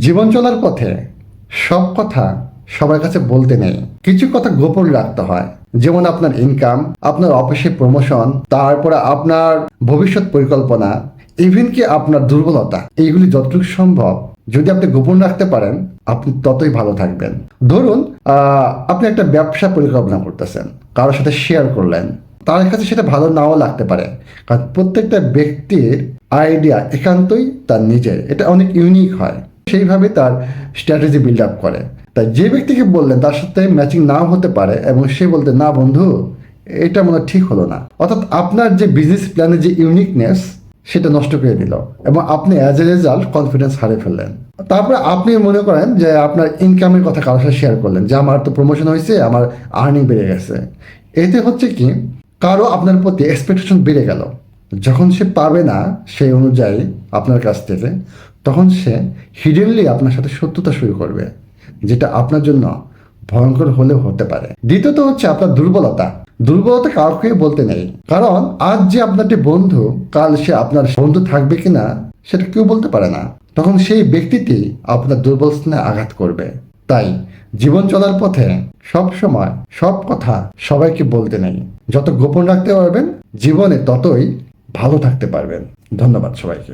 জীবন চলার পথে সব কথা সবার কাছে বলতে নেই, কিছু কথা গোপন রাখতে হয়। যেমন আপনার ইনকাম, আপনার অফিসে প্রমোশন, তারপরে আপনার ভবিষ্যৎ পরিকল্পনা, ইভেন কি আপনার দুর্বলতা, এইগুলি যতটুকু সম্ভব যদি আপনি গোপন রাখতে পারেন আপনি ততই ভালো থাকবেন। ধরুন আপনি একটা ব্যবসা পরিকল্পনা করতেছেন, কারোর সাথে শেয়ার করলেন, তার কাছে সেটা ভালো নাও লাগতে পারে, কারণ প্রত্যেকটা ব্যক্তির আইডিয়া একান্তই তার নিজের, এটা অনেক ইউনিক হয়, সেইভাবে তার স্ট্র্যাটেজি বিল্ড আপ করে। তাই যে ব্যক্তিকে বললেন তার সাথে ম্যাচিং নাও হতে পারে এবং সে বলতে না বন্ধু এটা মনে হয় ঠিক হলো না, অর্থাৎ আপনার যে বিজনেস প্ল্যানের যে ইউনিকনেস সেটা নষ্ট করে দিল এবং আপনি অ্যাজ এ রেজাল্ট কনফিডেন্স হারিয়ে ফেললেন। তারপরে আপনি মনে করেন যে আপনার ইনকামের কথা কারোর সাথে শেয়ার করলেন যে আমার তো প্রমোশন হয়েছে, আমার আর্নিং বেড়ে গেছে। এতে হচ্ছে কি, কারো আপনার প্রতি এক্সপেকটেশন বেড়ে গেল। যখন সে পাবে না সেই অনুযায়ী আপনার কাছ থেকে, তখন সে হিডেনলি আপনার সাথে শত্রুতা শুরু করবে, যেটা আপনার জন্য ভয়ঙ্কর হলেও হতে পারে। দ্বিতীয়ত হচ্ছে আপনার দুর্বলতা। দুর্বলতা কাউকে বলতে নেই, কারণ আজ যে আপনার যে বন্ধু, কাল সে আপনার বন্ধু থাকবে কিনা সেটা কেউ বলতে পারে না। তখন সেই ব্যক্তিটি আপনার দুর্বল স্থানে আঘাত করবে। তাই জীবন চলার পথে সব সময় সব কথা সবাইকে বলতে নেই। যত গোপন রাখতে পারবেন জীবনে ততই ভালো থাকতে পারবেন। ধন্যবাদ সবাইকে।